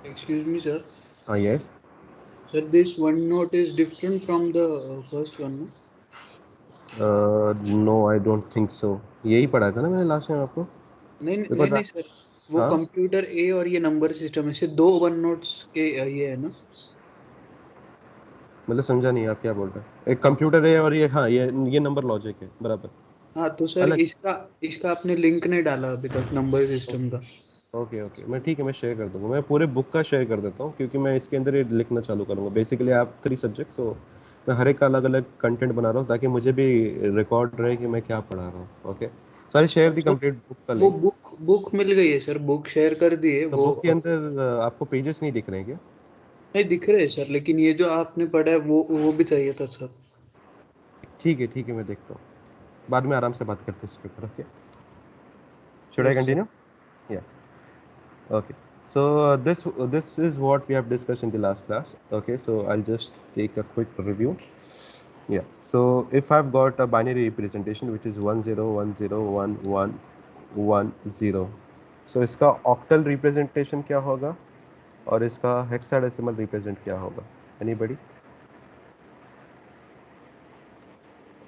Excuse me, sir. Yes. Sir, this one note is different from the first one, no? No I don't think so, यही पढ़ा था ना मैंने last time आपको। नहीं नहीं बिकॉज नहीं सर, वो हाँ, कंप्यूटर ए और ये नंबर सिस्टम है, से दो वन नोट्स के ये है ना। मतलब समझा नहीं आप क्या बोल रहे हैं। एक कंप्यूटर है और ये, हाँ, ये नंबर लॉजिक है बराबर। हाँ तो सर अलग। इसका इसका आपने लिंक नहीं डाला अभी तक नंबर सिस्टम का। ओके ओके, मैं ठीक है, मैं शेयर कर दूंगा, मैं पूरे बुक का शेयर कर देता हूँ क्योंकि मैं इसके अंदर ये लिखना चालू करूँगा। बेसिकली आप 3 सब्जेक्ट्स हो, मैं हर एक का अलग अलग कंटेंट बना रहा हूँ ताकि मुझे भी रिकॉर्ड रहे कि मैं क्या पढ़ा रहा हूँ। Okay, so I share the sir complete book का वो लिंक। बुक मिल गई है सर, बुक शेयर कर दिए तो वो। बुक के अंदर आपको पेजेस नहीं दिख रहे हैं क्या? नहीं दिख रहे हैं सर, लेकिन ये जो आपने पढ़ा है वो भी चाहिए था सर। ठीक है, मैं देखता हूँ, बाद में आराम से बात करते हैं इस paper. Okay, should I yes sir. Continue? या, okay. So this is what we have discussed in the last class. Okay, so I'll just take a quick review. Yeah. So if I've got a binary representation which is 10101110, so इसका octal representation क्या होगा और इसका hexadecimal represent क्या होगा? Anybody?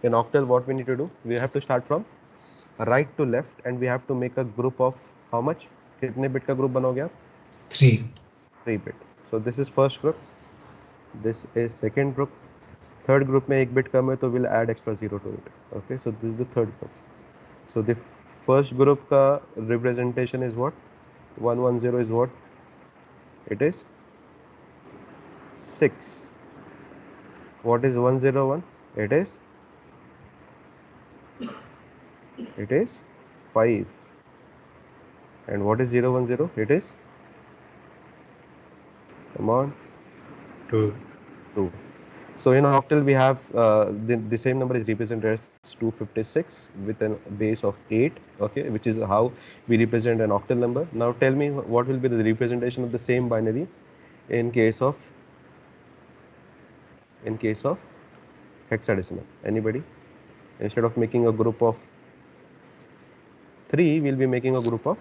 In octal, what we need to do? We have to start from right to left and we have to make a group of how much? कितने bit का group बनोगे आप? 3. 3 bit. So this is first group. This is second group. Third group में एक bit कम है तो we'll add extra 0 to it. Okay, so this is the third group. So the first group का representation is what? 110 is what? It is 6. What is 101? It is 5. And what is 010? It is, come on, 2. 2. So in octal we have the same number is represented as 256 with a base of 8. Okay, which is how we represent an octal number. Now tell me what will be the representation of the same binary in case of hexadecimal. Anybody? Instead of making a group of 3, we'll be making a group of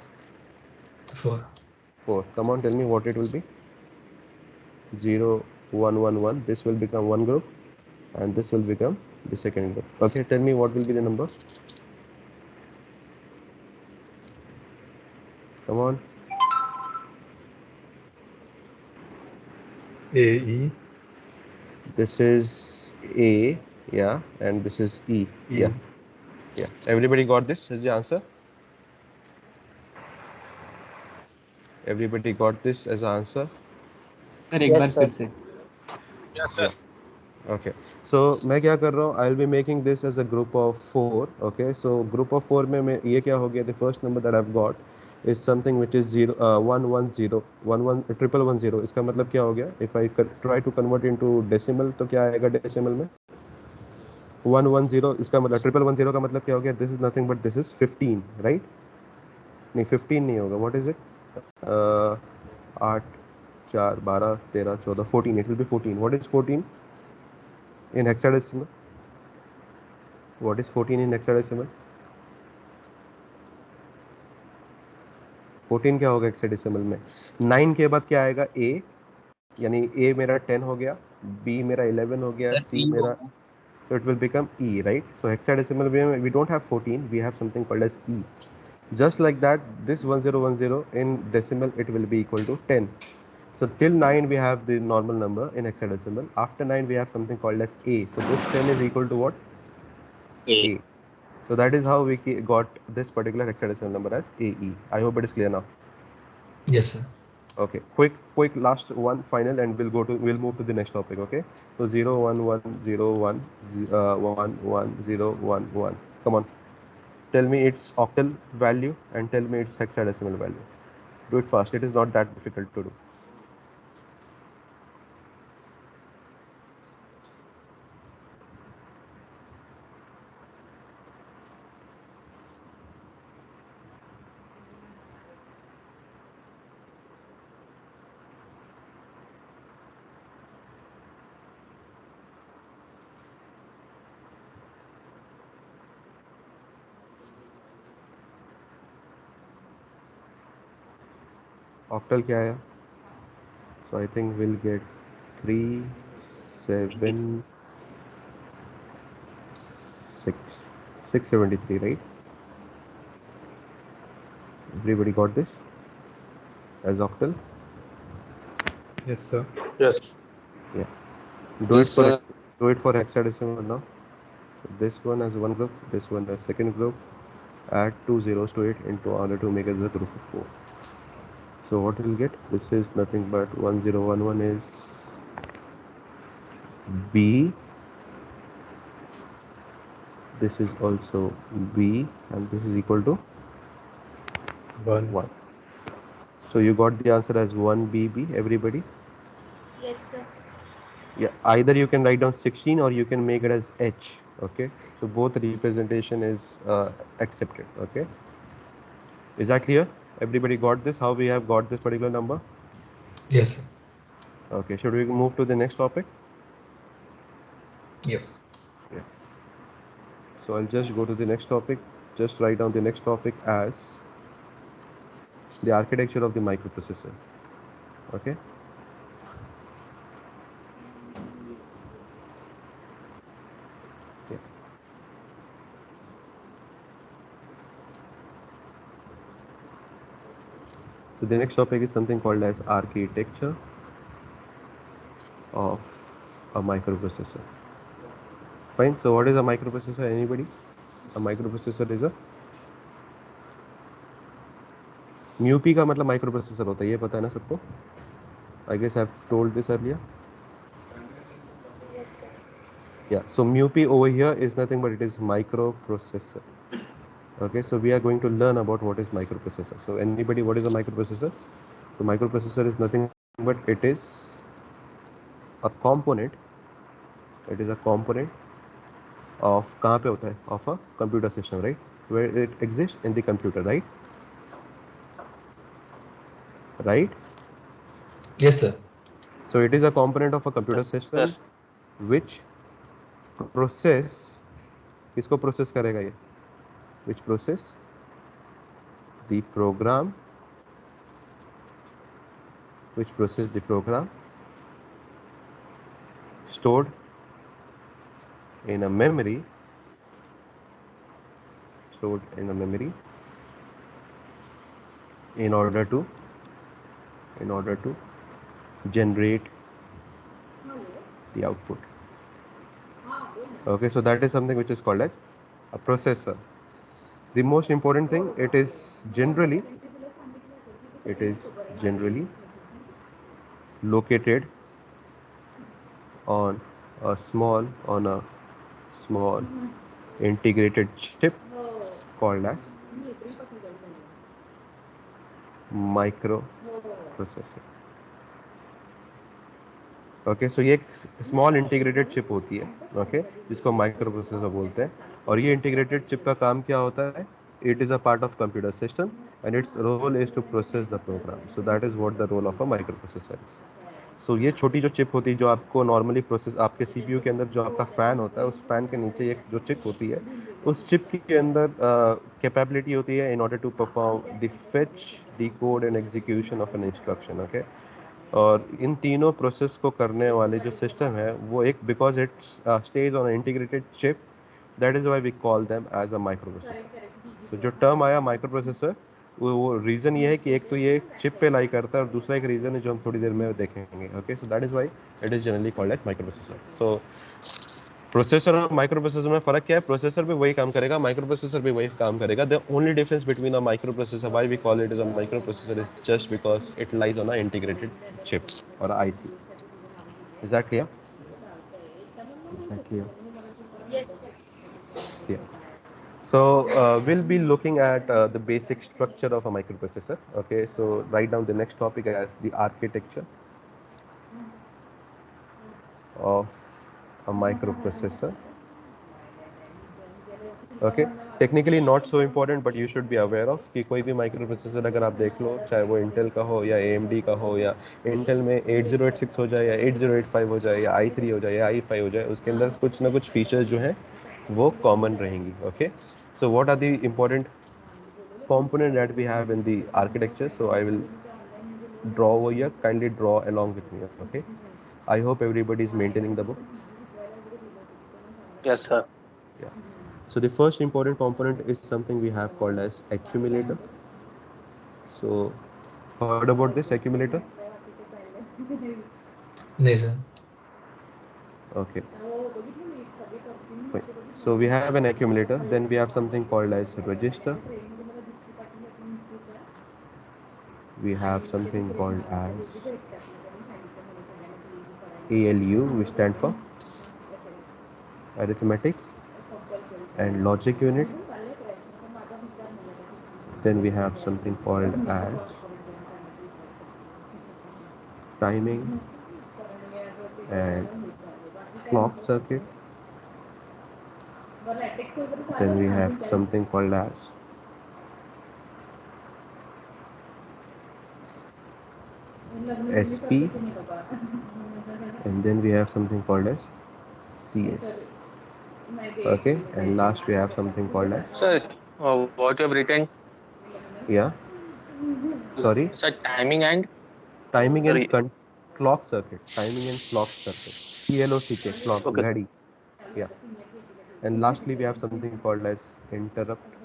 4. 4. Come on, tell me what it will be. 0 1 1 1. This will become one group and this will become the second group. Okay, tell me what will be the number. Come on. AE. This is A, yeah, and this is E, yeah, E. yeah. Everybody got this? Is the answer? Everybody got this as an answer? Sir एक yes बार sir. फिर से। Yes Yeah. Sir. Okay. So मैं क्या कर रहा हूँ? I'll be making this as a group of 4. Okay. So group of 4 में मैं ये क्या हो गया? The first number that I've got is something which is 110 1110. इसका मतलब क्या हो गया? If I try to convert into decimal तो क्या आएगा decimal में? 110 इसका मतलब 1110 का मतलब क्या हो गया? This is nothing but this is 15, right? नहीं 15 नहीं होगा. What is it? 8 4 12 13 14 14. It will be 14. What is 14 in hexadecimal? What is 14 in hexadecimal? 14 क्या होगा hexadecimal में? 9 के बाद क्या आएगा? A, यानी A मेरा 10 हो गया, B मेरा 11 हो गया, सर C ई मेरा, होगा। so it will become E, right? So hexadecimal we don't have 14, we have something called as E. Just like that, this 1010 in decimal it will be equal to 10. So till 9 we have the normal number in hexadecimal. After 9 we have something called as A. So this 10 is equal to what? A. A. So that is how we got this particular hexadecimal number as AE. I hope it is clear now. Yes, sir. Okay, quick last one final and we'll move to the next topic. Okay, so 0 1 1 0 1 1 1 0 1 1. Come on, tell me its octal value and tell me its hexadecimal value. Do it fast, it is not that difficult to do. Octal क्या है? So I think we'll get 3, 7, 6, 673, right? Everybody got this as octal? Yes, sir. Yes. Yeah. Do Yes, sir. it for hexadecimal now. So this one as one group, this one as second group. Add 2 zeros to it into order to make it a group of 4. So what we'll get? This is nothing but 1011 is B. This is also B, and this is equal to 1. So you got the answer as 1BB, everybody? Yes, sir. Yeah, either you can write down 16 or you can make it as H. Okay, so both representation is accepted. Okay, is that clear? Everybody got this? How we have got this particular number? Yes, sir. Okay, should we move to the next topic? Yep. Yeah. So I'll just go to the next topic. Just write down the next topic as the architecture of the microprocessor. Okay. Yeah. So the next topic is something called as architecture of a microprocessor. Fine. So what is a microprocessor? Anybody? A microprocessor is a MIPI का मतलब microprocessor होता है, ये पता है ना सबको? I guess I've told this earlier. Yes, sir. Yeah. So MIPI over here is nothing but it is microprocessor. Okay. So we are going to learn about what is microprocessor. So anybody, what is a microprocessor? So microprocessor is nothing but it is a component. It is a component of कहाँ पे होता है? Of a computer system, right? Where it exists in the computer, right? Right? Yes, sir. So it is a component of a computer system which process, किसको process करेगा ये? Which process the program, which process the program stored in a memory, in order to generate the output. Okay, so that is something which is called as a processor. The most important thing, it is generally located on a small integrated chip called as microprocessor. Okay so ये एक small integrated chip होती है, okay जिसको micro processor बोलते हैं, और ये integrated chip का काम क्या होता है? It is a part of computer system and its role is to process the program. So that is what the role of a microprocessor is. So ये छोटी जो चिप होती है जो आपको नॉर्मली प्रोसेस, आपके सीपीयू के अंदर जो आपका फ़ैन होता है, उस फैन के नीचे एक जो चिप होती है, उस चिप के अंदर कैपेबिलिटी होती है in order to perform the fetch, decode and execution of an instruction. Okay, और इन तीनों प्रोसेस को करने वाले जो सिस्टम है वो एक, because it stays on integrated chip, that is why we call them as a microprocessor. तो जो टर्म आया माइक्रो प्रोसेसर, वो रीज़न ये है कि एक तो ये चिप पे लाई करता है और दूसरा एक रीज़न है जो हम थोड़ी देर में देखेंगे. Okay, so that is why it is generally called as microprocessor. So processor और माइक्रो प्रोसेसर में फ़र्क क्या है? प्रोसेसर भी वही काम करेगा, माइक्रो प्रोसेसर भी वही काम करेगा. The only difference between a microprocessor, why we call it as a microprocessor, is just because it lies on a integrated chip or IC. Is that clear? Yes, sir. Yeah. So we'll be looking at the basic structure of a microprocessor. Okay, so write down the next topic as the architecture of a microprocessor. Okay, technically not so important but you should be aware of कि कोई भी micro processor अगर आप देख लो, चाहे वो Intel का हो या AMD का हो, या इंटेल में 8086 हो जाए या 8085 हो जाए या i3 हो जाए या i5 हो जाए, उसके अंदर कुछ ना कुछ फीचर्स जो हैं वो कॉमन रहेंगी. Okay, so what are the important component that we have in the architecture? So I will draw over here, kindly draw along with me. Okay. I hope everybody is maintaining the book. Yes, sir. Yeah. So the first important component is something we have called as accumulator. So heard about this accumulator? नहीं sir. Okay. Fine. So we have an accumulator. Then we have something called as register. We have something called as ALU, which stand for arithmetic and logic unit. Then we have something called as timing and clock circuit. Then we have something called as SP, and then we have something called as CS. Okay, and last we have something called as Sir, what you have written? yeah. Sorry, Sir, timing and timing and sorry. clock circuit. Timing and clock circuit. CLOCK, clock, Okay, sir. घड़ी. Yeah. And lastly, we have something called as interrupt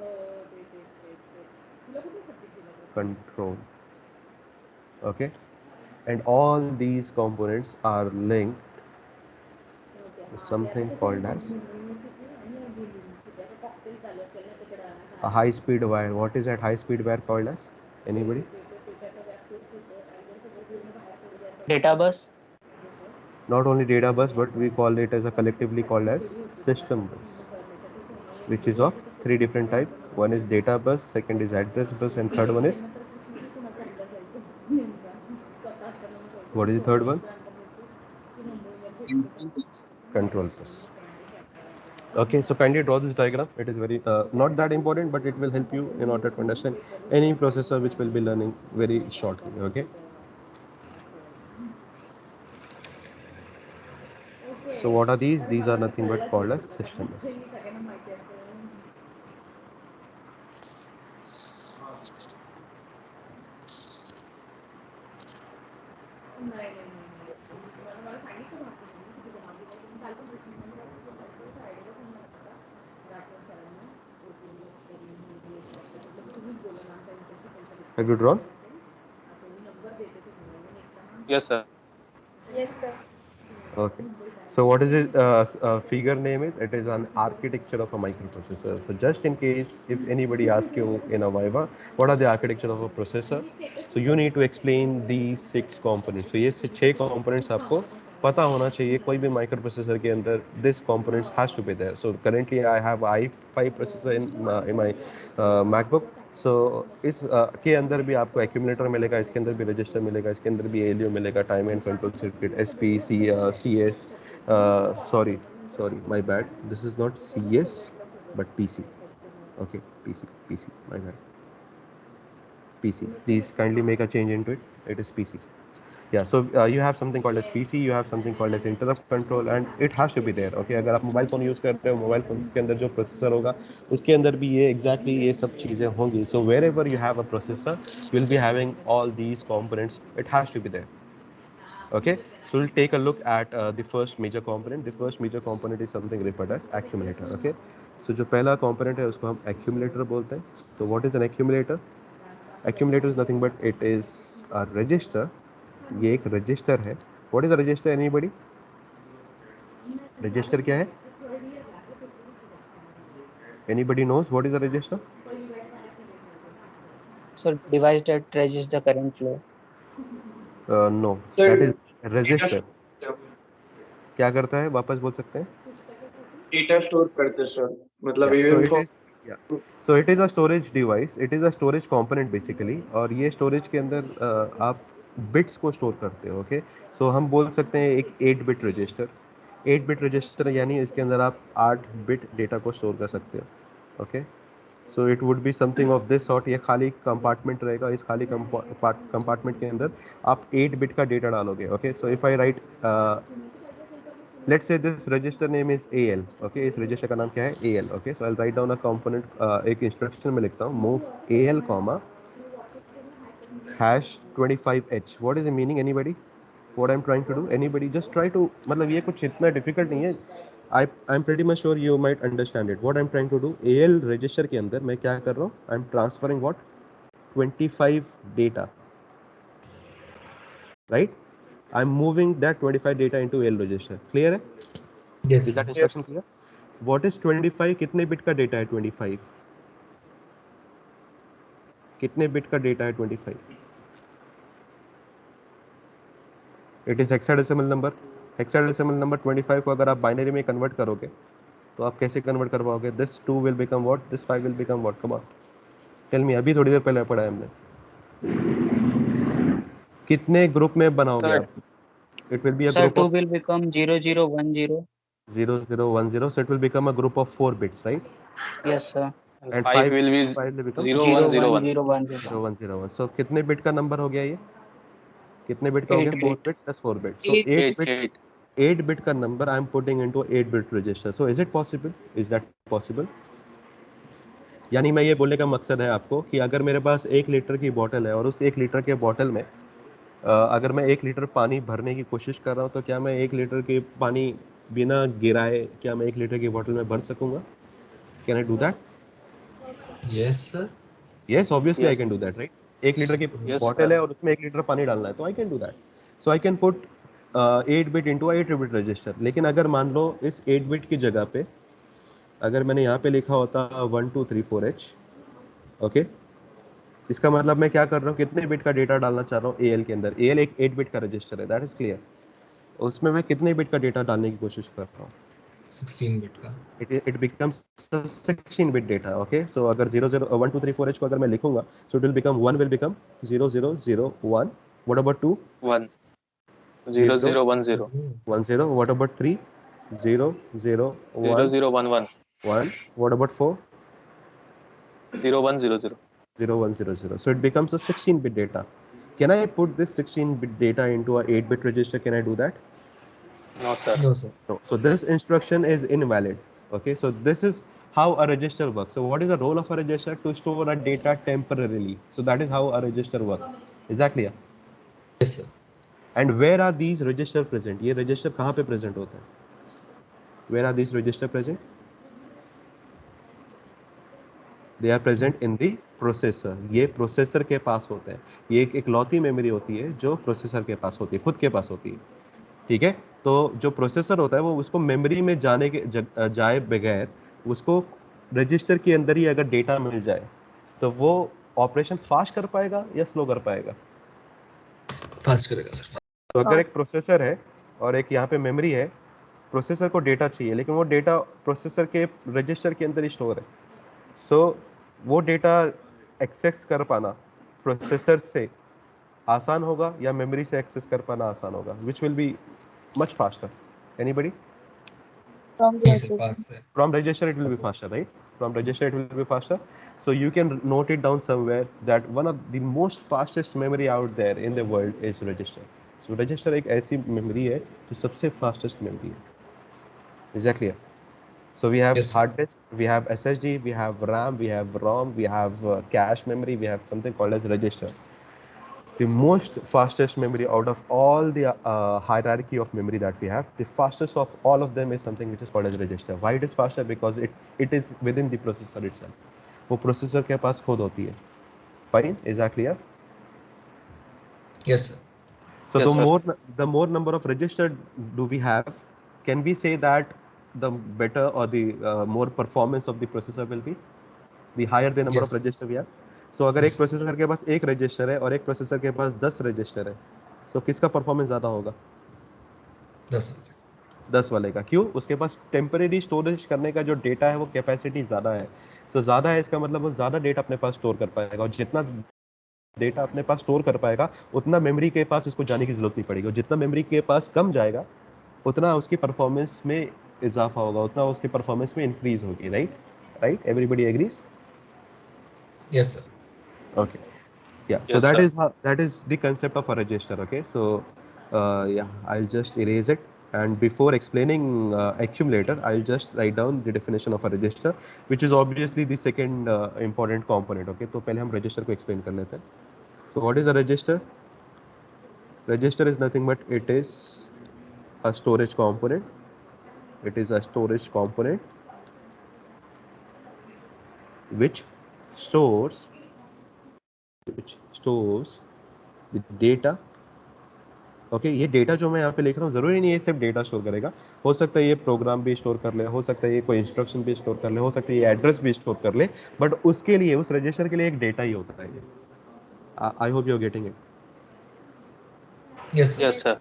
control. Okay, and all these components are linked with something called as a high-speed wire. What is that high-speed wire called as? Anybody? Data bus. Not only data bus, but we call it as a collectively called as system bus, which is of three different types. One is data bus, second is address bus, and third one is, what is the third one? Control bus. Okay, so kindly draw this diagram. It is very not that important, but it will help you in order to understand any processor which will be learning very shortly. Okay. So what are these? These are nothing but called as systems. Have you drawn? Yes, sir. Yes, sir. Okay. So what is it? Figure name is? It is an architecture of a microprocessor. So just in case if anybody asks you in a Viva, what are the architecture of a processor? So you need to explain these 6 components. So ये 6 components आपको पता होना चाहिए कोई भी microprocessor के अंदर this components has to be there. So currently I have i5 processor in my MacBook. सो इस के अंदर भी आपको एक्यूमुलेटर मिलेगा, इसके अंदर भी रजिस्टर मिलेगा, इसके अंदर भी एलयू मिलेगा, time and control circuit, SP, C S, sorry my bad, this is not C S but PC. Okay, PC, my bad. PC, please kindly make a change into it. It is PC. Yeah, so you have something called as PC, you have something called as interrupt control, and it has to be there. Okay, अगर आप mobile phone use कर रहे हो, mobile phone के अंदर जो processor होगा उसके अंदर भी ये exactly ये सब चीज़ें होंगी. So wherever you have a processor, you will be having all these components. It has to be there. Okay, so we'll take a look at the first major component. The first major component is something referred as accumulator. Okay, so जो पहला component है उसको हम accumulator बोलते हैं. So what is an accumulator? Accumulator is nothing but it is a register. ये एक register है. What is register? Anybody? Register क्या है? Anybody knows what is a register? So device that registers the current flow. No, Sir, that is data register. क्या करता है? वापस बोल सकते हैं? data store करते सर, मतलब Yeah, so even it for is, yeah, so it is a storage device. It is a storage component basically. और ये storage के अंदर आप बिट्स को स्टोर करते हो. ओके, सो हम बोल सकते हैं एक 8 बिट रजिस्टर. 8 बिट रजिस्टर यानी इसके अंदर आप 8 बिट डेटा को स्टोर कर सकते हो. Okay, so it would be something of this sort. ये खाली कंपार्टमेंट रहेगा. इस खाली कंपार्टमेंट के अंदर आप 8 बिट का डेटा डालोगे. Okay, so if I right, let's say this register name is AL. Okay, इस register का नाम क्या है? AL. Okay, so I'll write down a component. एक instruction में लिखता हूँ move AL comma hash 25h. What is the meaning? Anybody? What I'm trying to do? Anybody? Just try to, मतलब ये कुछ इतना difficult नहीं है. I'm pretty much sure you might understand it. What I'm trying to do, AL register के अंदर मैं क्या कर रहा हूँ? I'm transferring what? 25 data, right? I'm moving that 25 data into AL register. Clear है? Yes. Is that instruction clear? What is 25? कितने bit का data है 25? कितने bit का data है 25? It is hexadecimal number. Hexadecimal number 25 को अगर आप बाइनरी में कन्वर्ट करोगे तो आप कैसे कन्वर्ट कर पाओगे? This 2 will become what? This 5 will become what? Come on, tell me. अभी थोड़ी देर पहले पढ़ा है हमने. कितने ग्रुप में बनाओगे Sir. आप? It will be a Sir, group 2 of will become 0010. 0010. So it will become a group of 4 bits, right? Yes, sir. And 5 will be 5 will become 0101. 0101. 0101. So कितने बिट का नंबर हो गया ये? कितने बिट का हो गया? 8 4 bit. bit plus 4 bit. So 8 bit 8. 8 bit का number I am putting into 8 bit register. So is it possible? Is that possible? यानी मैं ये बोलने का मकसद है आपको कि अगर मेरे पास 1 लीटर की बोतल है और उस 1 लीटर के बोतल में अगर मैं 1 लीटर पानी भरने की कोशिश कर रहा हूँ तो क्या मैं 1 लीटर के पानी बिना गिराए क्या मैं 1 लीटर की बोतल में भर सकूंगा? Can I do that? Yes, sir. Yes, sir. Yes, obviously I Yes. can do that, right? 1 litre की Yes, बोतल sir. है और उसमें 1 लीटर पानी डालना है तो I can do that. So I can put 8 bit into 8 bit register. लेकिन अगर मान लो इस 8 bit की जगह पे अगर मैंने यहाँ पे लिखा होता 1 2 3 4h, ओके, इसका मतलब मैं क्या कर रहा हूँ? कितने बिट का डेटा डालना चाह रहा हूँ AL के अंदर? AL एक 8 बिट का रजिस्टर है, दैट इज क्लियर. उसमें मैं कितने बिट का डेटा डालने की कोशिश कर रहा हूँ? 16 bit का. It becomes 16 bit data. Okay, so अगर 1 2 3 4h को अगर मैं लिखूंगा so it will become 1 will become 0001. What about 2? 1. 0010. 10. What about 3? 001 0011. 1. What about 4? 0100. 0100. So it becomes a 16 bit data. Can I put this 16 bit data into a 8 bit register? Can I do that? No, sir. No, sir. No. So this instruction is invalid. Okay, so this is how a register works. So what is the role of a register? To store a data temporarily. So that is how a register works. Is that clear? Yes, sir. And where are these register present? ये register कहाँ पे present होता है? Where are these register present? They are present in the processor. ये processor के पास होते हैं. ये एक इकलौती मेमोरी होती है जो processor के पास होती है, खुद के पास होती है. ठीक है, तो जो प्रोसेसर होता है वो उसको मेमोरी में जाने के जाए बगैर उसको रजिस्टर के अंदर ही अगर डेटा मिल जाए तो वो ऑपरेशन फास्ट कर पाएगा या स्लो कर पाएगा? फास्ट करेगा सर. तो अगर एक प्रोसेसर है और एक यहाँ पे मेमोरी है, प्रोसेसर को डेटा चाहिए लेकिन वो डेटा प्रोसेसर के रजिस्टर के अंदर ही स्टोर है. सो वो डेटा एक्सेस कर पाना प्रोसेसर से आसान होगा या मेमोरी से एक्सेस कर पाना आसान होगा? Which will be much faster? Anybody? From Yes, register. fast है. From register it will be faster, right? From register it will be faster. So you can note it down somewhere that one of the most fastest memory out there in the world is register. So register एक ऐसी memory है जो सबसे fastest memory है. Is that clear? So we have Yes, sir. hard disk, we have SSD, we have RAM, we have ROM, we have cache memory, we have something called as register. The most fastest memory out of all the hierarchy of memory that we have, the fastest of all of them is something which is called as register. Why it is faster? Because it is within the processor itself. वो processor के पास खुद होती है. Fine, is that clear? Yes, sir. So Yes, the more number of register do we have, can we say that the better or the more performance of the processor will be? The higher the number of Yes. register we have. So अगर एक Yes. Processor के पास एक register है और एक processor के पास 10 register है, so किसका परफॉर्मेंस ज़्यादा होगा? 10 वाले का. क्यों? उसके पास टेम्परेरी स्टोरेज करने का जो डेटा है वो कैपेसिटी ज़्यादा है. तो ज़्यादा है इसका मतलब वो ज़्यादा डेटा अपने पास स्टोर कर पाएगा और जितना डेटा अपने पास स्टोर कर पाएगा उतना मेमोरी के पास उसको जाने की जरूरत नहीं पड़ेगी और जितना मेमोरी के पास कम जाएगा उतना उसकी परफॉर्मेंस में इजाफा होगा, उतना उसकी परफॉर्मेंस में इंक्रीज होगी. Right? Everybody agrees? Yes, sir. Okay. Yeah. So Yes, that sir. is the concept of a register. Okay. So yeah, I'll just erase it. And before explaining accumulator, I'll just write down the definition of a register, which is obviously the second important component. Okay. तो पहले हम register को explain कर लेते हैं. So what is a register? Register is nothing but it is a storage component. It is a storage component which stores the data. Okay ये data जो मैं यहाँ पे लिख रहा हूँ जरूरी नहीं है सिर्फ डेटा स्टोर करेगा, हो सकता है ये प्रोग्राम भी स्टोर कर ले, हो सकता है ये कोई इंस्ट्रक्शन भी स्टोर कर ले, हो सकता है ये एड्रेस भी स्टोर कर ले, बट उसके लिए उस रजिस्टर के लिए एक डेटा ही होता है ये. I hope you are getting it. Yes, sir. Yes, sir.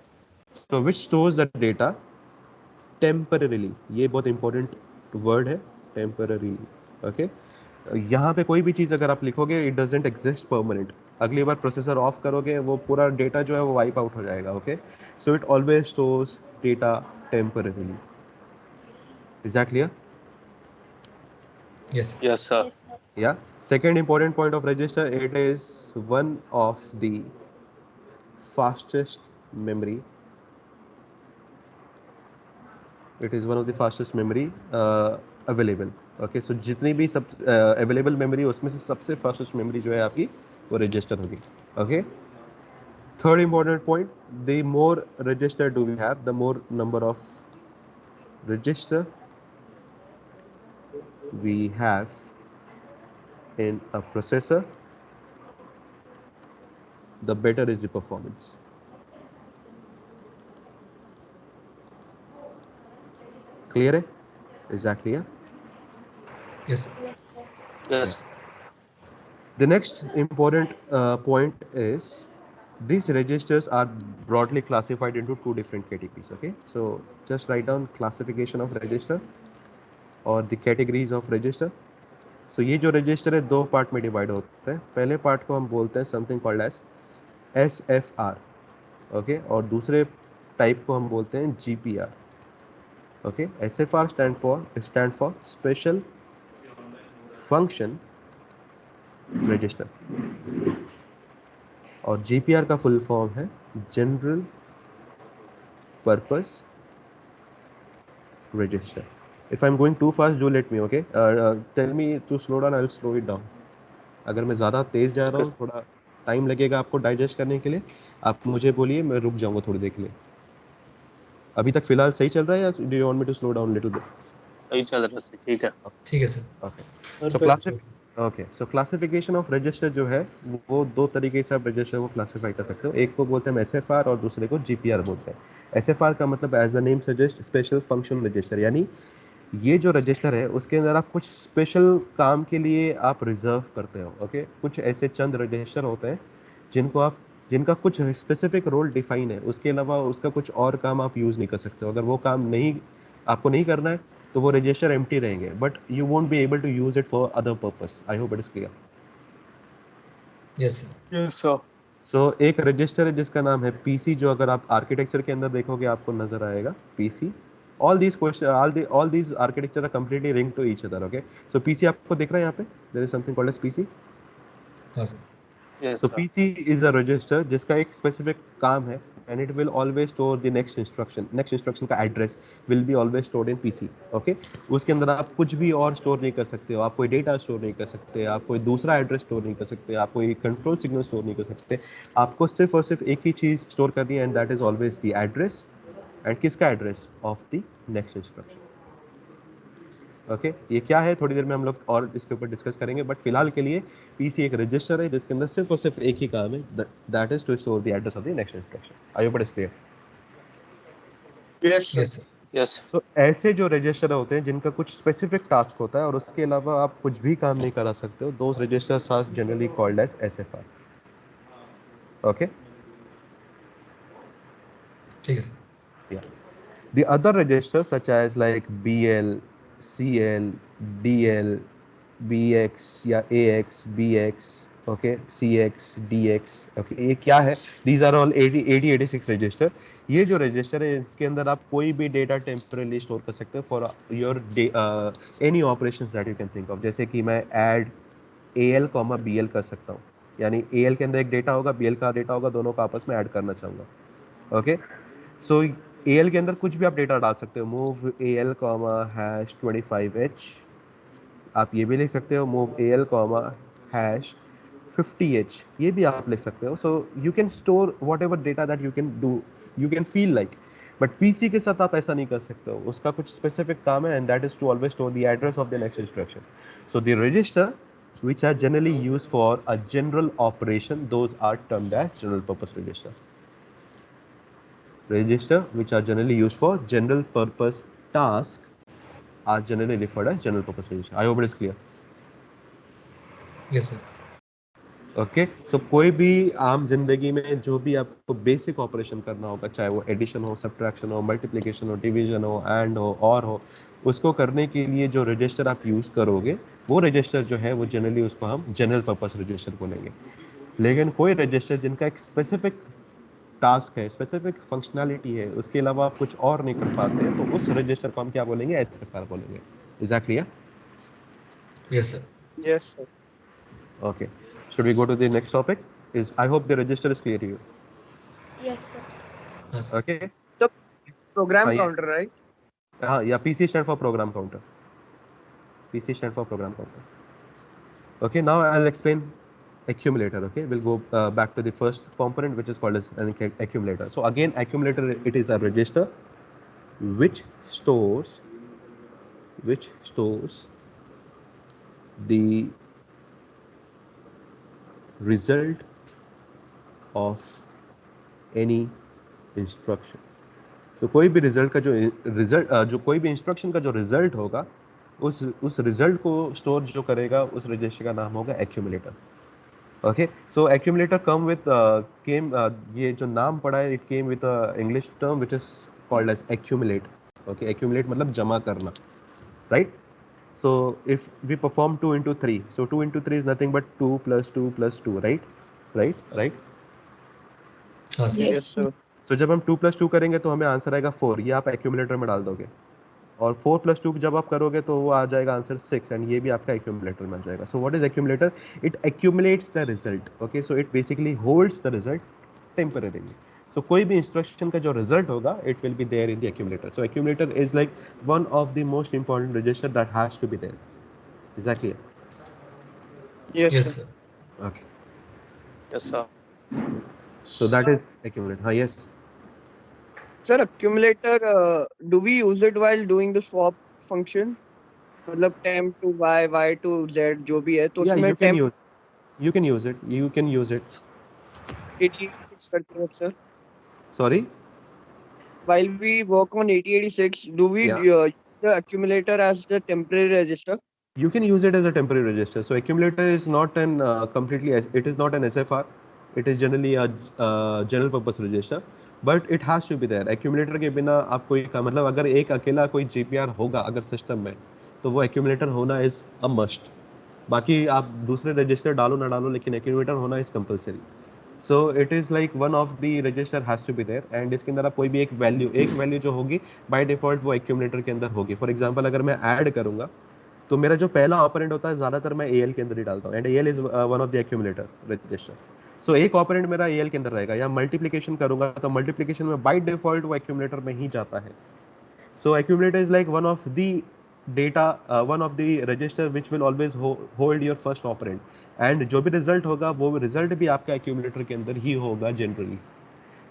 So which stores the data temporarily. ये बहुत इंपॉर्टेंट वर्ड है, temporarily. Okay? यहाँ पे कोई भी चीज अगर आप लिखोगे इट डजंट एग्जिस्ट परमानेंट. अगली बार प्रोसेसर ऑफ करोगे वो पूरा डेटा जो है वो वाइप आउट हो जाएगा. Okay, so it always stores data temporarily. Is that clear? Yes. Yes, sir. Yes, sir. Yeah. Second important point of register, it is one of the fastest memory. It is one of the fastest memory available. Okay, so जितनी भी सब available memory उसमें से सबसे fastest memory जो है आपकी वो register होगी. Okay. Third important point, the more register do we have, the more number of register we have in a processor, the better is the performance. Clear है? Is that clear? Yes, sir. Yes, sir. Yes. The next important point is these registers are broadly classified into two different categories. Okay, so just write down classification of register or the categories of register. So ये जो register है दो part में divide होते हैं. पहले part को हम बोलते हैं something called as SFR. Okay, और दूसरे टाइप को हम बोलते हैं GPR. Okay, SFR stand for Special Function Register और GPR का फुल फॉर्म है General Purpose Register. If I'm going too fast, do let me. Okay, tell me to slow down. I'll slow it down. अगर मैं ज़्यादा तेज जा रहा हूँ, थोड़ा टाइम लगेगा आपको डाइजेस्ट करने के लिए, आप मुझे बोलिए, मैं रुक जाऊँगा थोड़ी देर के लिए. अभी तक फिलहाल सही चल रहा है या do you want me to slow down little bit? सही चल रहा है, ठीक है. ठीक है, sir. Okay. So classification of register जो है वो दो तरीके से आप रजिस्टर को क्लासिफाई कर सकते हो. एक को बोलते हैं SFR और दूसरे को GPR बोलते हैं. SFR का मतलब as the name suggest special function register, यानी ये जो रजिस्टर है उसके अंदर आप कुछ स्पेशल काम के लिए आप रिजर्व करते हो. ओके, कुछ ऐसे चंद रजिस्टर होते हैं जिनका कुछ स्पेसिफिक रोल डिफाइन है, उसके अलावा उसका कुछ और काम आप यूज़ नहीं कर सकते हो. अगर वो काम आपको नहीं करना है तो वो रजिस्टर एम्प्टी रहेंगे, but you won't be able to use it for other purpose. I hope it is clear. Yes, sir. Yes, sir. So एक रजिस्टर है जिसका नाम है PC, जो अगर आप आर्किटेक्चर के अंदर देखोगे आपको नजर आएगा PC. all these architecture are completely linked to each other. Okay, so PC आपको दिख रहा है यहाँ पे, there is something called as PC. हाँ, sir. Yes, So sir. PC is a register जिसका एक specific काम है and it will always store the next instruction. Next instruction का address will be always stored in PC. Okay, उसके अंदर आप कुछ भी और store नहीं कर सकते हो, आप कोई data store नहीं कर सकते, आप कोई दूसरा address store नहीं कर सकते, आप कोई control signal store नहीं कर सकते. आपको सिर्फ और सिर्फ एक ही चीज store करनी है and that is always the address. and किसका address of the next instruction. Okay, ये क्या है थोड़ी देर में हम लोग और इसके ऊपर डिस्कस करेंगे, बट फिलहाल के लिए PC एक रजिस्टर है जिसके अंदर सिर्फ और सिर्फ एक ही काम है, that is to store the address of the next instruction. I hope it is clear. Yes, sir. Yes, sir. Yes. So ऐसे जो रजिस्टर होते हैं जिनका कुछ स्पेसिफिक टास्क होता है और उसके अलावा आप कुछ भी काम नहीं करा सकते हो, those registers are generally called as SFR. Okay, ठीक है, sir. yeah. The other registers such as like BL, CL, DL, BX या AX, BX, okay, CX, DX, okay, ये क्या है? These are all 8086 register. ये जो रजिस्टर है इसके अंदर आप कोई भी डेटा टेम्परली स्टोर कर सकते हो for your any operations that you can think of. जैसे कि मैं ऐड AL, BL कर सकता हूँ, यानी AL के अंदर एक डेटा होगा, BL का डेटा होगा, दोनों को आपस में ऐड करना चाहूँगा. ओके, सो AL के अंदर कुछ भी आप डेटा डाल सकते हो, मूव AL, #25H. आप ये भी लिख सकते हो मूव AL, 50H, ये भी आप लिख सकते हो. So you can store whatever data that you can do, you can feel like. But PC के साथ आप ऐसा नहीं कर सकते हो, उसका कुछ specific काम है, and that is to always store the address of the next instruction. So the register which are generally used for a general operation, those are termed as general purpose register. Register which are generally used for general purpose task are generally referred as general purpose register. I hope it is clear. Yes, sir. Okay सो कोई भी आम जिंदगी में जो भी आपको basic operation करना होगा, चाहे वो एडिशन हो, सब्ट्रैक्शन हो, मल्टीप्लिकेशन हो, डिवीजन हो, एंड हो, और हो, उसको करने के लिए जो रजिस्टर आप यूज करोगे वो रजिस्टर जो है वो जनरली उसको हम जनरल पर्पस रजिस्टर बोलेंगे. लेकिन कोई रजिस्टर जिनका एक स्पेसिफिक टास्क है, स्पेसिफिक फंक्शनैलिटी है, उसके अलावा आप कुछ और नहीं कर पाते हैं, तो उस रजिस्टर को हम क्या बोलेंगे? एसएफआर बोलेंगे. Is that clear? Yes, sir. Yes, sir. Okay. Should we go to the next topic? I hope the register is clear to you. Yes, sir. Yes, sir. Okay. Program Yes. counter, right? Yeah, PC stand for program counter. PC stand for program counter. Okay, now I'll explain accumulator. Okay, we'll go back to the first component, which is called as an accumulator. So again, accumulator, it is a register which stores the result of any instruction. तो कोई भी result का जो कोई भी instruction का जो result होगा, उस रिजल्ट को स्टोर जो करेगा, उस रजिस्टर का नाम होगा accumulator. Okay, so accumulator come with ये जो नाम पड़ा है, it came with English term which is called as accumulate. Okay, accumulate मतलब जमा करना, right? So if we perform 2 into 3, so 2 into 3 is nothing but 2 plus 2 plus 2, right? हाँ, sir. Yes, sir. So जब हम 2 plus 2 करेंगे तो हमें answer आएगा 4. ये आप एक्यूमुलेटर में डाल दोगे, और 4 plus 2 जब आप करोगे तो वो आ जाएगा आंसर 6, एंड ये भी आपका एक्यूमुलेटर में आ जाएगा. So what is accumulator? It accumulates the result. Okay, so it basically holds the result temporarily. So कोई भी इंस्ट्रक्शन का जो रिजल्ट होगा, it will be there in the accumulator. So accumulator is like one of the most important register that has to be there. Is that clear? Yes, Yes, sir. sir. Okay. Yes, sir. So that is accumulator. Yes. Sir, accumulator, do we use it while doing the swap function? मतलब temp to y, y to z जो भी है, तो Yeah, उसमें you can temp use it. You can use it. 8086 करते हैं sir. Sorry. While we work on 8086, do we use the accumulator as the temporary register? You can use it as a temporary register. So accumulator is not an it is not an SFR. It is generally a general purpose register, but it has to be there. Accumulator के बिना आप कोई का मतलब अगर एक अकेला कोई GPR होगा अगर सिस्टम में, तो वो accumulator होना is a must. बाकी आप दूसरे रजिस्टर डालो ना डालो, लेकिन accumulator होना is compulsory. So it is like one of the register has to be there, and इसके अंदर आप कोई भी एक वैल्यू जो होगी by default वो accumulator के अंदर होगी. For example, अगर मैं ऐड करूंगा तो मेरा जो पहला ऑपरेंड होता है ज्यादातर मैं AL के अंदर ही डालता हूँ, and AL is one of the accumulator register. So एक ऑपरेंड मेरा AL के अंदर रहेगा, या मल्टीप्लिकेशन करूंगा तो मल्टीप्लिकेशन में बाय डिफॉल्ट वो एक्यूमुलेटर में ही जाता है. So accumulator is like one of the data, one of the register which will always hold your first operand, and जो भी रिजल्ट होगा वो रिजल्ट भी आपका एक्यूमुलेटर के अंदर ही होगा generally.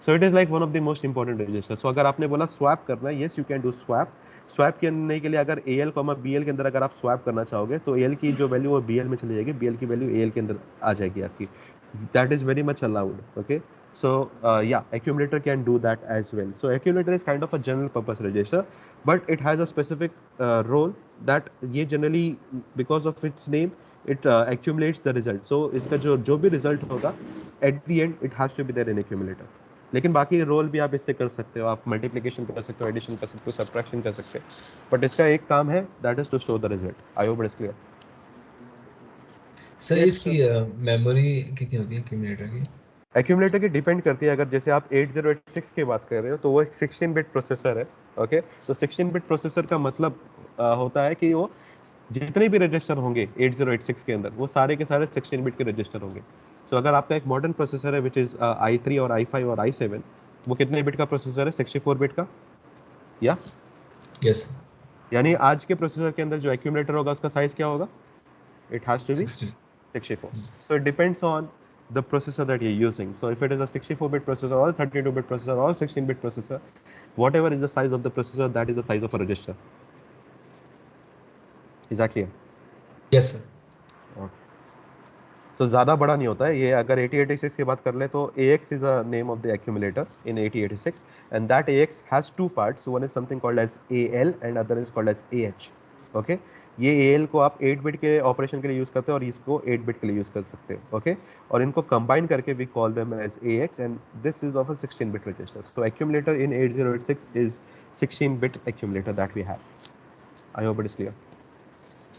So it is like one of the most important register. So अगर आपने बोला स्वैप करना है, yes you can do swap. Swap करने के लिए अगर AL, BL के अंदर अगर आप स्वैप करना चाहोगे तो AL की जो वैल्यू वो BL में चली जाएगी, BL की वैल्यू AL के अंदर आ जाएगी आपकी. That is very much allowed. Okay, so accumulator can do that as well. So accumulator is kind of a general purpose register, but it has a specific role that ये generally because of its name it accumulates the result. So इसका जो भी result होगा at the end it has to be there in accumulator. लेकिन बाकी role भी आप इससे कर सकते हो, आप मल्टीप्लिकेशन कर सकते हो, एडिशन कर सकते हो, सब्ट्रैक्शन कर सकते हो, बट इसका एक काम है, that is to store the result. I hope it is clear. Sir इसकी मेमोरी कितनी होती है एक्यूमुलेटर की? एक्यूमुलेटर की डिपेंड करती है. अगर जैसे आप 8086 की बात कर रहे हो तो वो एक 16 बिट प्रोसेसर है. ओके, तो 16 बिट प्रोसेसर का मतलब होता है कि वो जितने भी रजिस्टर होंगे 8086 के अंदर वो सारे के सारे 16 बिट के रजिस्टर होंगे. सो अगर आपका एक मॉडर्न प्रोसेसर है विच इज i3 और i5 और i7, वो कितने बिट का प्रोसेसर है? 64 बिट का. या यस, यानी आज के प्रोसेसर के अंदर जो एक्यूमुलेटर होगा उसका साइज क्या होगा? It has to be 16. 64. So it depends on the processor that you're using. So if it is a 64-bit processor or 32-bit processor or 16-bit processor, whatever is the size of the processor, that is the size of a register. Is that clear? Yes, sir. So ज़्यादा बड़ा नहीं होता है ये. अगर 8086 की बात कर ले तो AX is a name of the accumulator in 8086 and that AX has two parts. One is something called as AL and other is called as AH. Okay? ये AL को आप 8 बिट के ऑपरेशन के लिए यूज करते हो और इसको 8 बिट के लिए यूज कर सकते हो. ओके? और इनको कंबाइन करके we call them as AX and this is of a 16 bit register. So accumulator in 8086 is 16 bit accumulator that we have. I hope it is clear.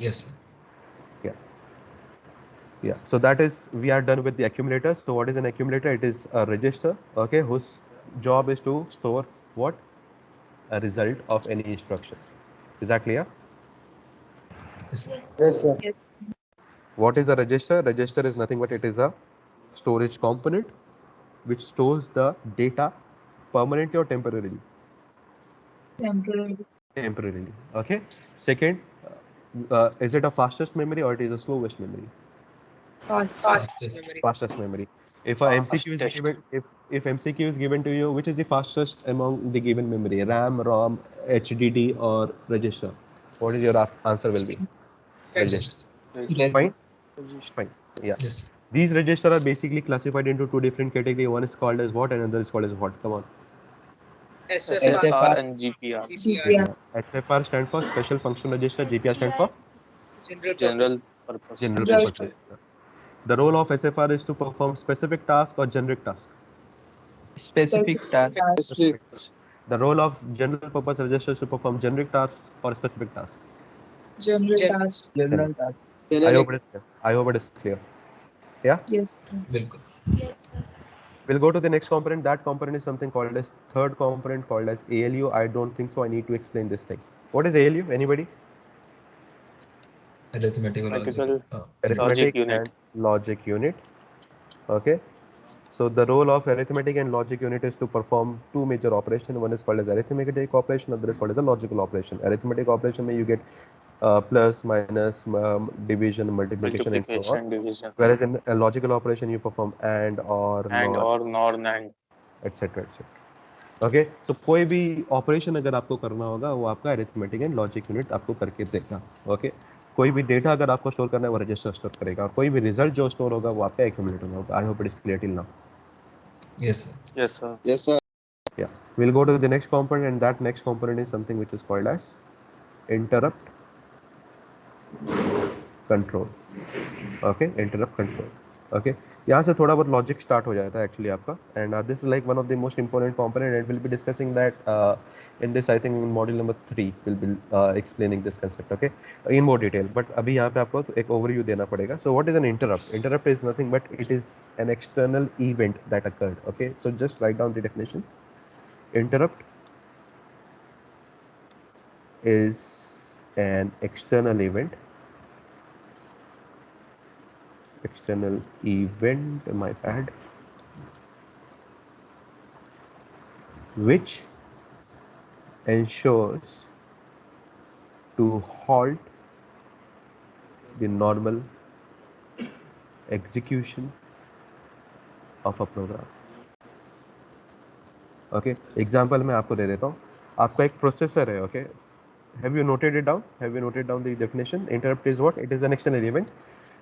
Yes, sir. Yeah, so that is, we are done with the accumulator. So what is an accumulator? It is a register, okay, whose job is to store what? A result of any instructions. Is that clear? Yes, sir. Yes, sir. Yes. What is a register? Register is nothing but it is a storage component which stores the data permanently or temporarily. Temporary. Temporarily, okay. Second, is it a fastest memory or it is a slowest memory? Fast. Fastest. Fastest memory. If a MCQ is Fastest. given, if MCQ is given to you, which is the fastest among the given memory, RAM, ROM, HDD, or register? What is your answer will be? Register. Register. Fine. Fine. Yeah. Yes. These registers are basically classified into two different categories. One is called as what, and another is called as what. Come on. SFR and GPR. GPR. SFR stand for Special Function Register. GPR stand for General purpose. General Right. Purpose Register. The role of SFR is to perform specific task or generic task. Specific task. Specific task. The role of general purpose register is to perform generic tasks or specific tasks. General task. General task. I hope it is clear. I hope it is clear. Yeah. Yes. बिल्कुल. We'll go to the next component. That component is something called as third component called as ALU. I don't think so. I need to explain this thing. What is ALU? Anybody? Arithmetic or logic. Arithmetical. Arithmetic unit. and logic unit. Okay. So the role of arithmetic and logic unit is to perform two major operations. One is called as arithmetic operation, other is called as a logical operation. Arithmetic operation में you get plus, minus, division, multiplication, and so on. Multiplication, division. Whereas in a logical operation you perform and, or, And not, or nor and. etc. etc. Okay तो कोई भी operation अगर आपको करना होगा वो आपका अरिथमेटिक एंड लॉजिक यूनिट आपको करके देगा. ओके कोई भी डेटा अगर आपको स्टोर करना है वो रजिस्टर स्टोर करेगा और कोई भी रिजल्ट जो स्टोर होगा वो आपका एक्यूमुलेटर में होगा. आई hope it is clear till now. Yes, sir. Yes, sir. Yeah, we'll go to the next component and that next component is something which is called as interrupt control. Okay, interrupt control. Okay, यहाँ से थोड़ा बहुत logic start हो जाता है actually आपका and this is like one of the most important component and will be discussing that in this. I think in module number 3 we'll be explaining this concept, okay, in more detail, but अभी यहाँ पे आपको एक overview देना पड़ेगा. So what is an interrupt? Interrupt is nothing but it is an external event that occurred. Okay, so just write down the definition. Interrupt is an external event, my bad, which ensures to halt the normal execution of a program. Okay, example मैं आपको दे देता हूँ. आपका एक processor है. Okay, have you noted it down? Have you noted down the definition? Interrupt is what? It is an external event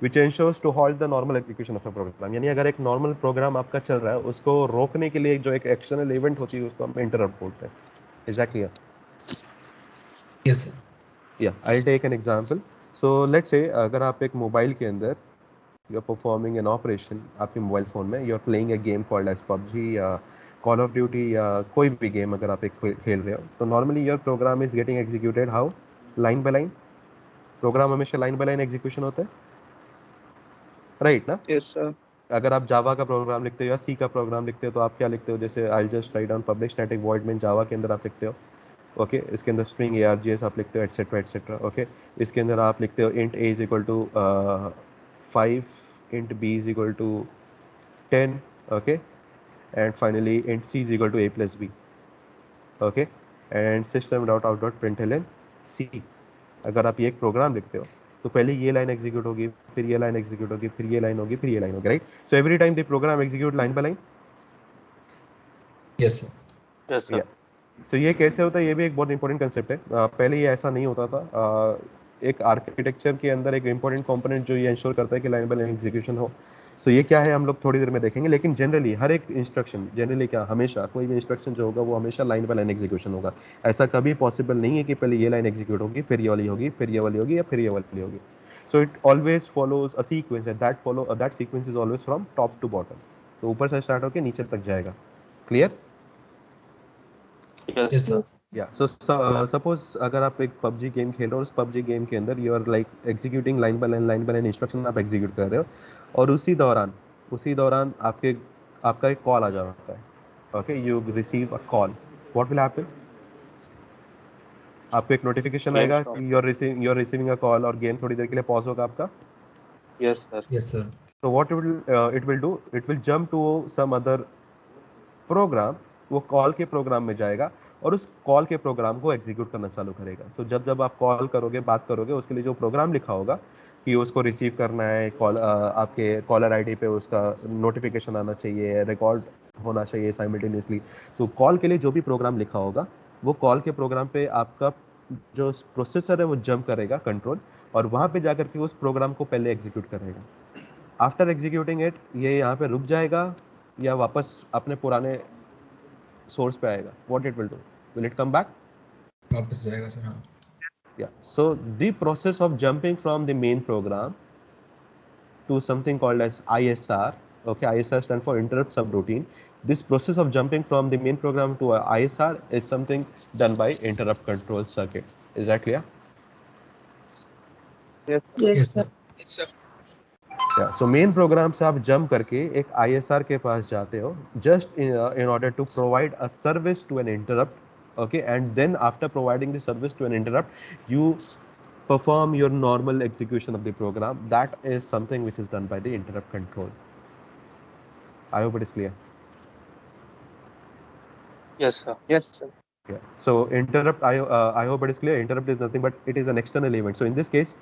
which ensures to halt the normal execution of a program. यानी अगर एक normal programme आपका चल रहा है उसको रोकने के लिए जो एक एक्सटर्नल इवेंट होती है उसको हम इंटरप्ट बोलते हैं. Is that clear? Yes, sir. Yeah, I'll take an example. So let's say अगर आप एक मोबाइल के अंदर you're performing an operation आपके मोबाइल फ़ोन में, you're playing a game called as PUBG या Call of Duty या कोई भी गेम अगर आप एक खेल रहे हो तो normally your program is getting executed how? Line by line. Program हमेशा लाइन बाय लाइन एग्जीक्यूशन होता है, राइट ना? Yes, sir. अगर आप जावा का प्रोग्राम लिखते हो या सी का प्रोग्राम लिखते हो तो आप क्या लिखते हो? जैसे I just write down public static void में जावा के अंदर आप लिखते हो, ओके, इसके अंदर स्ट्रिंग args आप लिखते हो एटसेट्रा एटसेट्रा. ओके, इसके अंदर आप लिखते हो int a is equal to 5, int b is equal to 10, okay, and finally int c is equal to a plus b, okay, and system dot out dot println c. अगर आप ये एक programme लिखते हो तो पहले ये लाइन एग्जीक्यूट होगी, फिर ये लाइन एग्जीक्यूट होगी, फिर ये लाइन होगी, फिर ये लाइन होगी, right? So every time the program execute line by line. Yes sir. Yes, sir. सो ये कैसे होता है, ये भी एक बहुत इंपॉर्टेंट कंसेप्ट है। पहले ये ऐसा नहीं होता था। एक आर्किटेक्चर के अंदर एक इंपॉर्टेंट कंपोनेंट जो ये इंश्योर करता है कि लाइन बाय लाइन एग्जीक्यूशन हो। सो ये क्या है हम लोग थोड़ी देर में देखेंगे, लेकिन जनरली हर एक इंस्ट्रक्शन, जनरली क्या, हमेशा कोई भी इंस्ट्रक्शन जो होगा वो हमेशा लाइन बाय लाइन एग्जीक्यूशन होगा। ऐसा कभी पॉसिबल नहीं है कि पहले ये लाइन एग्जीक्यूट होगी, फिर ये वाली होगी, फिर ये वाली होगी, या फिर ये वाली होगी। So it always follows a sequence and that sequence is always from top to bottom. तो ऊपर से स्टार्ट होकर नीचे तक जाएगा। क्लियर? Yes. Yes sir. या सो सपोज अगर आप एक PUBG गेम खेल रहे हो, उस PUBG गेम के अंदर you are like executing line by line instruction आप एग्जीक्यूट कर रहे हो, और उसी दौरान आपका एक कॉल आ जाता है। Okay, you receive a call, what will happen? आपको एक नोटिफिकेशन Game आएगा stop. कि you are receiving a call, और गेम थोड़ी देर के लिए पॉज होगा आपका। Yes, sir. Yes sir. So what it will do, it will jump to some other program, वो कॉल के प्रोग्राम में जाएगा और उस कॉल के प्रोग्राम को एग्जीक्यूट करना चालू करेगा। तो जब आप कॉल करोगे, बात करोगे, उसके लिए जो प्रोग्राम लिखा होगा कि उसको रिसीव करना है, कॉल आपके कॉलर आईडी पे उसका नोटिफिकेशन आना चाहिए, रिकॉर्ड होना चाहिए साइमल्टेनियसली। तो कॉल के लिए जो भी प्रोग्राम लिखा होगा, वो कॉल के प्रोग्राम पे आपका जो प्रोसेसर है वो जंप करेगा कंट्रोल, और वहाँ पे जाकर के उस प्रोग्राम को पहले एग्जीक्यूट करेगा। आफ्टर एग्जीक्यूटिंग इट, ये यहाँ पे रुक जाएगा या वापस अपने पुराने सोर्स पे आएगा? What it will do, will it come back? वापस जाएगा सर। हाँ। Yeah, so the process of jumping from the main program to something called as ISR, okay, ISR stands for interrupt subroutine. This process of jumping from the main program to a ISR is something done by interrupt control circuit. Is that clear? Yes. Yes, sir. Yeah, so main program से आप jump करके एक ISR के पास जाते हो, just in order to provide a service to an interrupt, okay, and then after providing the service to an interrupt, you perform your normal execution of the program. That is something which is done by the interrupt control. I hope it is clear. Yes, sir. Yes, sir. Yeah. So interrupt, I hope it is clear. Interrupt is nothing but it is an external event. So in this case,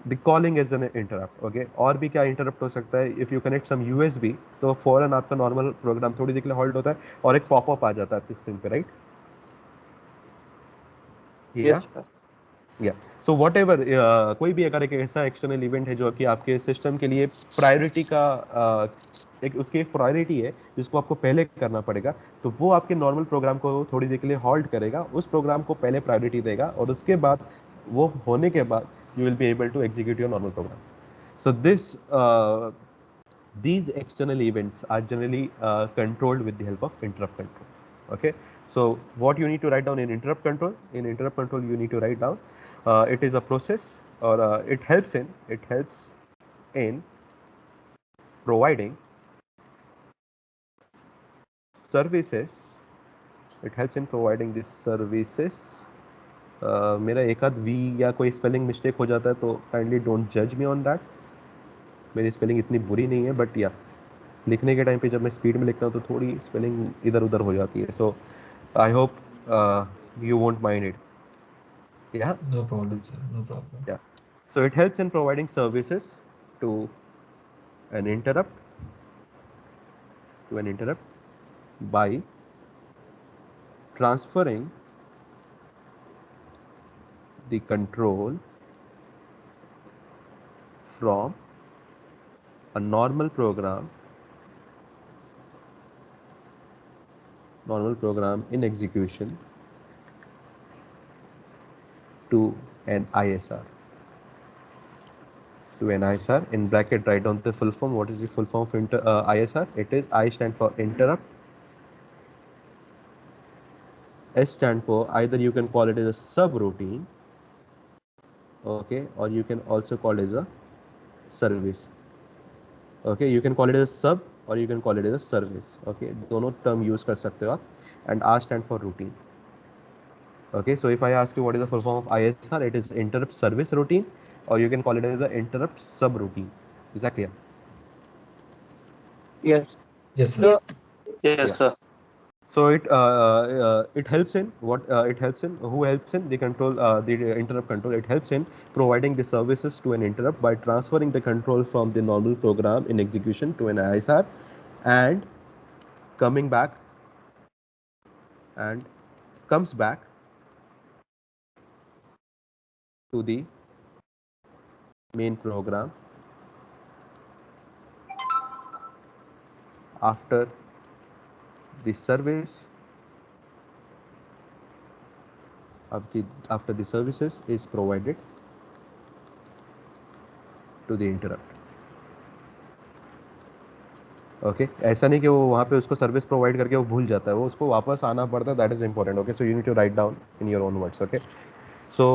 the calling is an interrupt. Okay. और भी क्या interrupt हो सकता है? If you connect some USB, तो फौरन आपका normal program थोड़ी देर के लिए halt होता है और एक pop-up आ जाता है आपकी screen पे, right? Yes, sir. या सो वॉट एवर, कोई भी अगर एक ऐसा एक्सटर्नल इवेंट है जो कि आपके सिस्टम के लिए प्रायोरिटी का एक उसकी एक प्रायोरिटी है जिसको आपको पहले करना पड़ेगा, तो वो आपके नॉर्मल प्रोग्राम को थोड़ी देर के लिए हॉल्ट करेगा, उस प्रोग्राम को पहले प्रायोरिटी देगा, और उसके बाद वो होने के बाद you will be able to execute your normal program. So these external events are generally controlled with the help of interrupt control. Okay, so what you need to write down in interrupt control, you need to write down it is a process, or it helps in providing services. It helps in providing these services. मेरा एक आध we या कोई spelling mistake हो जाता है तो kindly don't जज मी ऑन दैट. मेरी स्पेलिंग इतनी बुरी नहीं है, बट या लिखने के टाइम पे जब मैं स्पीड में लिखता हूँ तो थोड़ी स्पेलिंग इधर उधर हो जाती है. So I hope you won't mind it. Yeah, No problem sir, no problem. yeah. So it helps in providing services to an interrupt by transferring the control from a normal program in execution to an ISR. In bracket write down the full form. What is the full form of ISR? It is I stand for interrupt, S stand for, either you can call it as a subroutine, okay, or you can also call it as a service. Okay, you can call it as a sub or you can call it as a service. Okay, दोनों term use कर सकते हो आप. And R stand for routine. Okay, so if I ask you what is the full form of ISR, it is interrupt service routine, or you can call it as the interrupt subroutine. Is that clear? Yes. Yes sir. So, Yes, sir. So it helps in what it helps in who helps in the control the interrupt control. It helps in providing the services to an interrupt by transferring the control from the normal program in execution to an ISR and coming back and comes back to the main program after the service after the services is provided to the interrupt. Okay ऐसा नहीं कि वो वहाँ पे उसको service provide करके वो भूल जाता है, वो उसको वापस आना पड़ता है. That is important. Okay so you need to write down in your own words. Okay so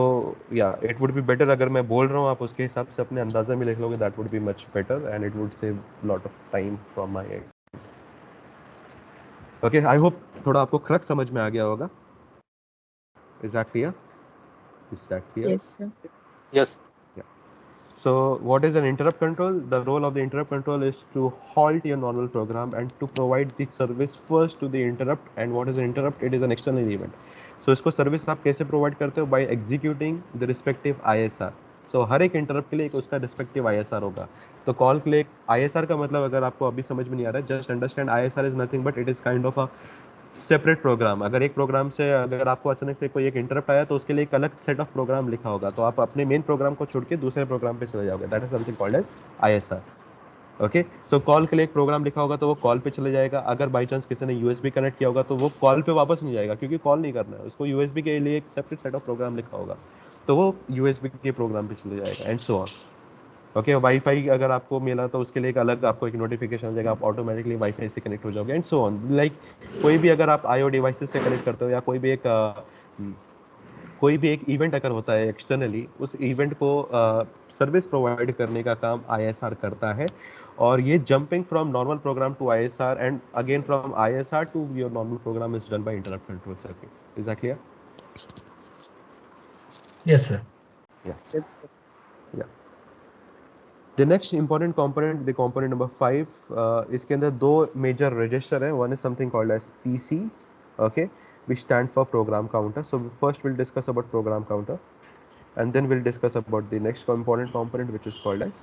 या इट वुड बी बेटर अगर मैं बोल रहा हूँ आप उसके हिसाब से अपने अंदाजा में लिख लोगे. That would be much better and it would save lot of time from my and. Okay I hope थोड़ा आपको क्रक समझ में आ गया होगा. Is that clear? Is that clear? Yes, sir. Yes. So what is an interrupt control? The role of the interrupt control is to halt your normal program and to provide the service first to the interrupt. And what is an interrupt? It is an external event. So इसको service आप कैसे provide करते हो? By executing the respective ISR. So हर एक interrupt के लिए एक उसका रिस्पेक्टिव ISR होगा. तो कॉल के लिए एक ISR का मतलब अगर आपको अभी समझ में नहीं आ रहा है, just understand ISR is nothing but it is kind of a separate program. अगर एक प्रोग्राम से अगर आपको अचानक से कोई एक इंटरप्ट आया तो उसके लिए एक अलग सेट ऑफ प्रोग्राम लिखा होगा, तो आप अपने मेन प्रोग्राम को छोड़ के दूसरे प्रोग्राम पे चले जाओगे. That is something called as ISR. Okay so call के लिए एक प्रोग्राम लिखा होगा तो वो कॉल पे चले जाएगा. अगर बाई चांस किसी ने यूएसबी कनेक्ट किया होगा तो वो कॉल पे वापस नहीं जाएगा क्योंकि कॉल नहीं करना है उसको. यूएसबी के लिए एक सेपरेट सेट ऑफ प्रोग्राम लिखा होगा तो वो यूएसबी के प्रोग्राम पे चले जाएगा and so on. Okay wifi अगर आपको मिला तो उसके लिए एक अलग आपको एक नोटिफिकेशन आ जाएगा, आप ऑटोमेटिकली वाईफाई से कनेक्ट हो जाओगे एंड सो ऑन. लाइक कोई भी अगर आप आईओ डिवाइसेस से कनेक्ट करते हो या कोई भी एक इवेंट अगर होता है एक्सटर्नली, उस इवेंट को सर्विस प्रोवाइड करने का काम ISR करता है. और ये jumping from normal program to ISR and again from ISR to your normal program is done by interrupt control circuit. Is that clear? Yes, sir. The next important component, the component number 5, इसके अंदर दो major register है. One is something called as PC, okay, which stands for program counter. So first we'll discuss about program counter, and then we'll discuss about the next important component, which is called as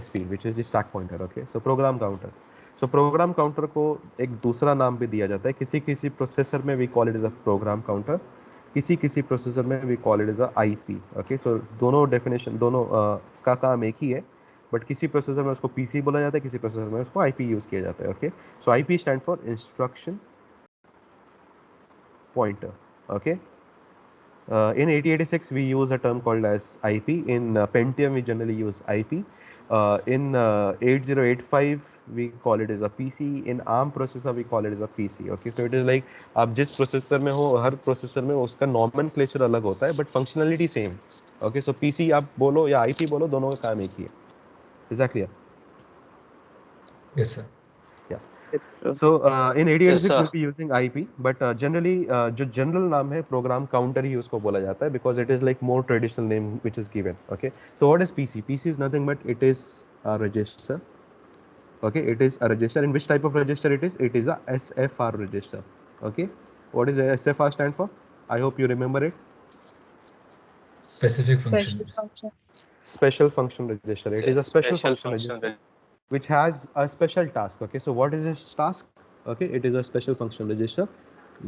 SP, which is the stack pointer. Okay, so program counter. So program counter को एक दूसरा नाम भी दिया जाता है. किसी processor में we call it as a program counter. किसी प्रोसेसर में we call it as a IP. Okay so दोनों डेफिनेशन दोनों का काम एक ही है बट किसी प्रोसेसर में उसको पीसी बोला जाता है, किसी प्रोसेसर में उसको आईपी यूज किया जाता है. Okay so IP stand for instruction pointer. Okay in 8086 we use a term called as IP. In Pentium we generally use IP. In 8085 we call it as a PC. In ARM processor we call it as a PC. Okay, so it is like आप जिस processor में हो हर processor में उसका nomenclature अलग होता है but functionality same. Okay so PC आप बोलो या IP बोलो, दोनों का काम एक ही है. Is that clear? Yes, sir. So in 8086 Yes, sir. we'll be using IP, but generally जो general नाम है program counter ही उसको बोला जाता है because it is like more traditional name which is given. Okay, so what is PC? PC is nothing but it is a register. Okay, it is a register. In which type of register it is? It is a SFR register. Okay, what is SFR stand for? I hope you remember it. Specific function. Special function. Special function register. It is a special function register function. which has a special task. Okay, so what is its task? Okay, it is a special function register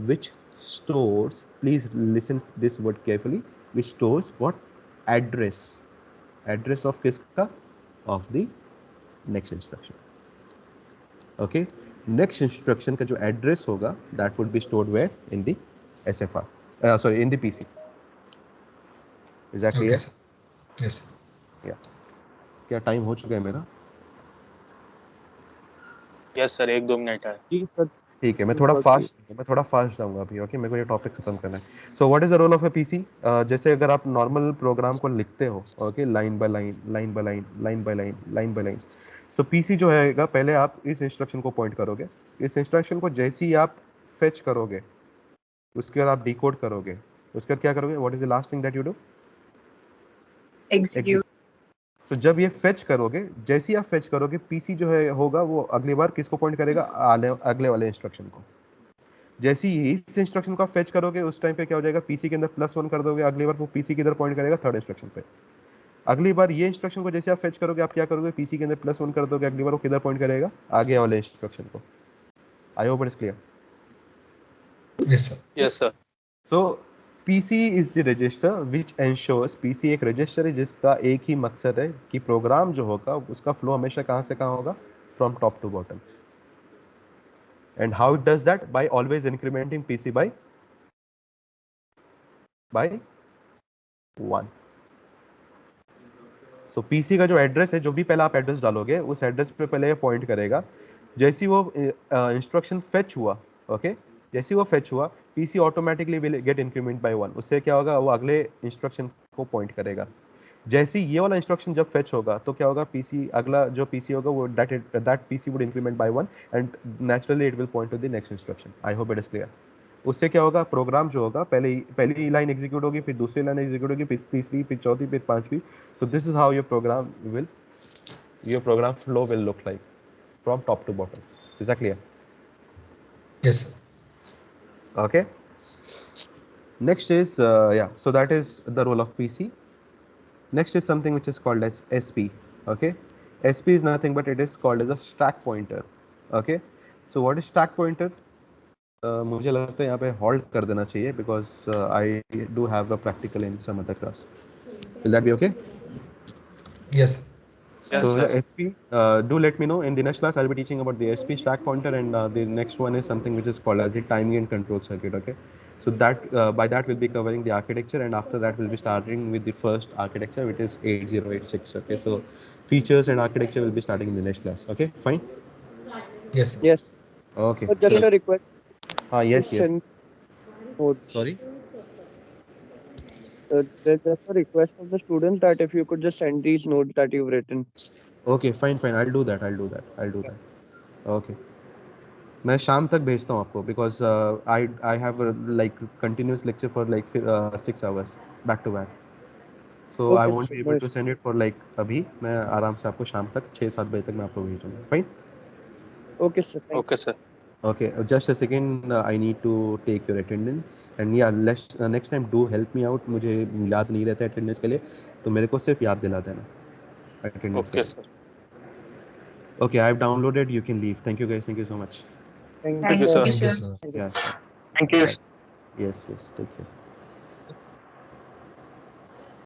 which stores, please listen this word carefully, which stores what? Address of kiska? Of the next instruction. Okay, next instruction का जो address होगा that would be stored where? In the SFR, sorry, in the PC. Is that clear? Okay, sir. Yes, sir. क्या time हो चुका है मेरा? Yes, sir. 1-2 minute है. ठीक है, मैं थोड़ा फास्ट जाऊंगा अभी. ओके मेरे को ये टॉपिक खत्म करना है. So what is the role of a PC? जैसे अगर आप नॉर्मल प्रोग्राम को लिखते हो, okay, line by line. So PC जो है पहले आप इस इंस्ट्रक्शन को पॉइंट करोगे. इस इंस्ट्रक्शन को जैसे ही आप फेच करोगे उसके बाद आप डिकोड करोगे, उसके बाद क्या करोगे? What is the last thing that you do? Execute. तो जब ये फेच करोगे, जैसे ही आप फेच करोगे, पीसी जो है होगा वो अगली बार किसको पॉइंट करेगा, अगले वाले इंस्ट्रक्शन को। जैसे ही इस इंस्ट्रक्शन को आप फेच करोगे उस टाइम पे क्या हो जाएगा, पीसी के अंदर +1 कर दोगे, अगली बार वो पीसी की तरफ पॉइंट करेगा थर्ड इंस्ट्रक्शन पे। अगली बार ये इंस्ट्रक्शन को जैसे आप फेच करोगे, आप क्या करोगे, पीसी के अंदर +1 कर दोगे, अगली बार वो किधर पॉइंट करेगा, आगे वाले इंस्ट्रक्शन को। आई hope it is clear. Yes sir. Yes sir. So PC is the register which ensures, PC एक रजिस्टर है जिसका एक ही मकसद है कि प्रोग्राम जो होगा उसका फ्लो हमेशा कहां से कहां होगा, from top to bottom. And how it does that, by always incrementing PC by 1। So PC का जो एड्रेस है, जो भी पहला आप एड्रेस डालोगे उस एड्रेस पे पहले ये पॉइंट करेगा। जैसे ही वो इंस्ट्रक्शन फेच हुआ, ओके, जैसे ही वो फेच हुआ, PC automatically will get increment by 1। उससे क्या होगा, वो अगले इंस्ट्रक्शन को पॉइंट करेगा। जैसे ही ये वाला इंस्ट्रक्शन जब फेच होगा तो क्या होगा, पीसी अगला जो पीसी होगा वो that PC would increment by 1 and naturally it will point to the next instruction. I hope it is clear. उससे क्या होगा, प्रोग्राम जो होगा पहली लाइन एग्जीक्यूट होगी, फिर दूसरी लाइन एग्जीक्यूट होगी, फिर तीसरी, फिर चौथी, फिर पांचवी। So this is how your program flow will look like from top to bottom. Is that clear? Yes sir. Okay. Next is so that is the role of PC. Next is something which is called as SP. Okay. SP is nothing but it is called as a stack pointer. Okay. So what is stack pointer? मुझे लगता है यहाँ पे halt कर देना चाहिए because I do have a practical in some other class. Will that be okay? Yes. Yes, So sir. the SP, do let me know. In the next class, I'll be teaching about the SP stack pointer, and the next one is something which is called as the timing and control circuit. Okay, so that by that we'll be covering the architecture, and after that we'll be starting with the first architecture, which is 8086. Okay, so features and architecture will be starting in the next class. Okay, fine. Yes sir. Yes. Okay. But just a request Yes, to yes. send notes. Sorry. There's just a request of the students that if you could just send these notes that you've written. Okay, fine. I'll do that. Okay. मैं शाम तक भेजता हूँ आपको because I have like continuous lecture for like 6 hours back to back. So I Okay, won't sir, be able no to send it for like अभी। मैं आराम से आपको शाम तक 6-7 बजे तक मैं आपको भेज दूँगा। Fine? Okay, sir. Thank Okay, sir. Okay. Just a second. I need to take your attendance. And yeah, next time do help me out. मुझे याद नहीं रहता attendance के लिए, तो मेरे को सिर्फ याद दिला देना attendance के Okay, लिए। sir. Okay, I've downloaded. You can leave. Thank you guys. Thank you so much. you, Thank you, sir. Thank you sir. Sir. Yeah. Thank you. Yes. Take care.